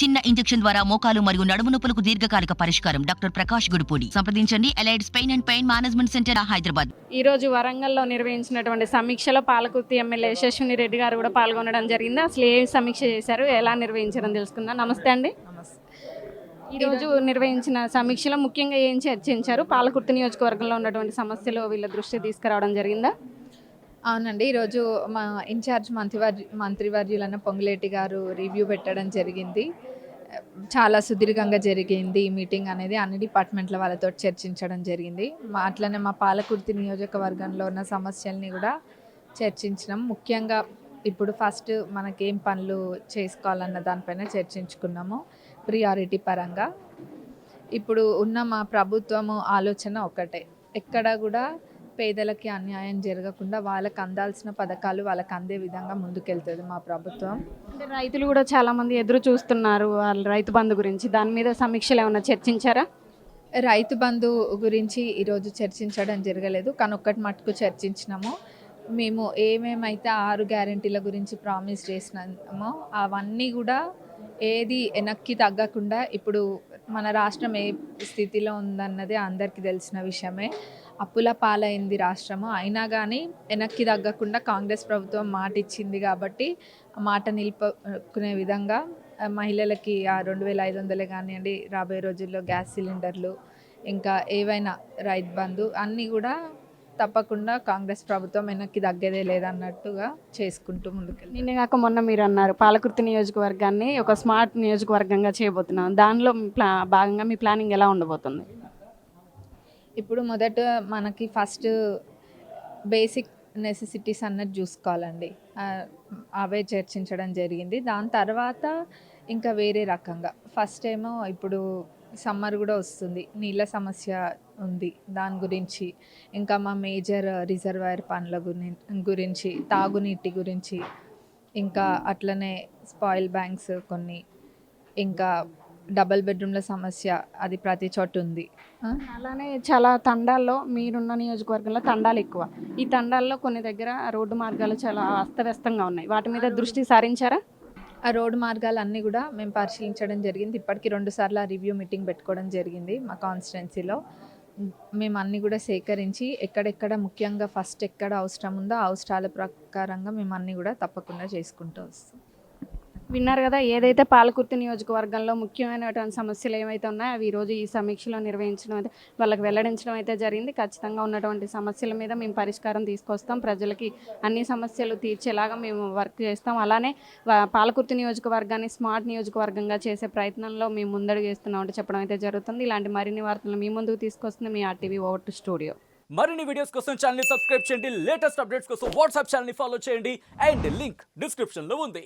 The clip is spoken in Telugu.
చిన్న ఇంజెక్షన్ ద్వారా మోకాలు మరియు నడుము నొప్పులకు దీర్ఘకాలిక పరిష్కారం. డాక్టర్ ప్రకాష్ గుడిపూడి. సంప్రదించండి. Allieds pain and pain management centre, Hyderabad. ఈ రోజు వరంగల్లో నిర్వహించినటువంటి సమీక్షలో పాలకుర్తి ఎమ్మెల్యే యశస్విని రెడ్డి గారు కూడా పాల్గొనడం జరిగింది. అసలు ఏ సమీక్ష చేశారు, ఎలా నిర్వహించడం తెలుసుకుందాం. నమస్తే అండి. ఈరోజు నిర్వహించిన సమీక్షలో ముఖ్యంగా ఏం చర్చించారు? పాలకుర్తి నియోజకవర్గంలో ఉన్నటువంటి సమస్యలు వీళ్ళ దృష్టి తీసుకురావడం జరిగిందా? అవునండి. ఈరోజు మా ఇన్ఛార్జ్ మంత్రివర్యులైన పొంగులేటి గారు రివ్యూ పెట్టడం జరిగింది. చాలా సుదీర్ఘంగా జరిగింది ఈ మీటింగ్ అనేది. అన్ని డిపార్ట్మెంట్ల వాళ్ళతో చర్చించడం జరిగింది. అట్లనే మా పాలకుర్తి నియోజకవర్గంలో ఉన్న సమస్యల్ని కూడా చర్చించినాం. ముఖ్యంగా ఇప్పుడు ఫస్ట్ మనకేం పనులు చేసుకోవాలన్న దానిపైన చర్చించుకున్నాము ప్రియారిటీ పరంగా. ఇప్పుడు ఉన్న మా ప్రభుత్వము ఆలోచన ఒకటే, ఎక్కడ కూడా పేదలకి అన్యాయం జరగకుండా వాళ్ళకి అందాల్సిన పథకాలు వాళ్ళకి అందే విధంగా ముందుకెళ్తుంది మా ప్రభుత్వం. అంటే రైతులు కూడా చాలా మంది ఎదురు చూస్తున్నారు వాళ్ళ రైతు బంధు గురించి. దాని మీద సమీక్షలు ఏమైనా చర్చించారా? రైతు బంధు గురించి ఈరోజు చర్చించడం జరగలేదు, కానీ ఒక్కటి మటుకు చర్చించినాము. మేము ఏమేమైతే 6 గ్యారెంటీల గురించి ప్రామిస్ చేసినామో అవన్నీ కూడా ఏది వెనక్కి తగ్గకుండా ఇప్పుడు మన రాష్ట్రం ఏ స్థితిలో ఉందన్నది అందరికీ తెలిసిన విషయమే. అప్పుల పాలైంది రాష్ట్రము. అయినా కానీ వెనక్కి తగ్గకుండా కాంగ్రెస్ ప్రభుత్వం మాట ఇచ్చింది కాబట్టి ఆ మాట నిలుపుకునే విధంగా మహిళలకి ఆ 2500 కానివ్వండి, రాబోయే రోజుల్లో గ్యాస్ సిలిండర్లు, ఇంకా ఏవైనా రైతు బంధు అన్నీ కూడా తప్పకుండా కాంగ్రెస్ ప్రభుత్వం వెనక్కి తగ్గేదే లేదన్నట్టుగా చేసుకుంటూ ముందుకెళ్ళి. నిన్న కాక మొన్న మీరు అన్నారు పాలకుర్తి నియోజకవర్గాన్ని ఒక స్మార్ట్ నియోజకవర్గంగా చేయబోతున్నాం. దానిలో భాగంగా మీ ప్లానింగ్ ఎలా ఉండబోతుంది? ఇప్పుడు మొదట మనకి ఫస్ట్ బేసిక్ నెసెసిటీస్ అన్నది చూసుకోవాలండి. అవే చర్చించడం జరిగింది. దాని తర్వాత ఇంకా వేరే రకంగా ఫస్ట్ ఏమో ఇప్పుడు సమ్మర్ కూడా వస్తుంది, నీళ్ళ సమస్య ఉంది, దాని గురించి, ఇంకా మా మేజర్ రిజర్వాయర్ పనుల గురించి, తాగునీటి గురించి, ఇంకా అట్లనే స్పాయిల్ బ్యాంక్స్ కొన్ని, ఇంకా డబల్ బెడ్రూమ్ల సమస్య అది ప్రతి చోట ఉంది. అలానే చాలా తండాల్లో, మీరున్న నియోజకవర్గంలో తండాలు ఎక్కువ. ఈ తండాల్లో కొన్ని దగ్గర రోడ్డు మార్గాలు చాలా అస్తవ్యస్తంగా ఉన్నాయి. వాటి మీద దృష్టి సారించారా? ఆ రోడ్డు మార్గాలన్నీ కూడా మేము పరిశీలించడం జరిగింది. ఇప్పటికీ 2 సార్లు ఆ రివ్యూ మీటింగ్ పెట్టుకోవడం జరిగింది మా కాన్స్టిట్యున్సీలో. మేము అన్నీ కూడా సేకరించి ఎక్కడెక్కడ ముఖ్యంగా ఫస్ట్ ఎక్కడ అవసరం ఉందో ఆ అవసరాల ప్రకారంగా మేము అన్నీ కూడా తప్పకుండా చేసుకుంటూ వస్తాం. విన్నారు కదా, ఏదైతే పాలకుర్తి నియోజకవర్గంలో ముఖ్యమైనటువంటి సమస్యలు ఏవైతే ఉన్నాయో అవి ఈరోజు ఈ సమీక్షలో నిర్వహించడం అయితే వాళ్ళకి వెల్లడించడం అయితే జరిగింది. ఖచ్చితంగా ఉన్నటువంటి సమస్యల మీద మేము పరిష్కారం తీసుకొస్తాం, ప్రజలకి అన్ని సమస్యలు తీర్చేలాగా మేము వర్క్ చేస్తాం. అలానే పాలకుర్తి నియోజకవర్గాన్ని స్మార్ట్ నియోజకవర్గంగా చేసే ప్రయత్నంలో మేము ముందడుగు వేస్తున్నామంటే చెప్పడం అయితే జరుగుతుంది. ఇలాంటి మరిన్ని వార్తలు మీ ముందుకు తీసుకొస్తుంది మీ RTV ఓవర్ టు స్టూడియో. మరిన్ని వీడియోస్ కోసం ఛానల్ ని సబ్స్క్రైబ్ చేయండి, లేటెస్ట్ అప్డేట్స్ కోసం వాట్సాప్ ఛానల్ ని ఫాలో చేయండి, అండ్ లింక్ డిస్క్రిప్షన్ లో ఉంది.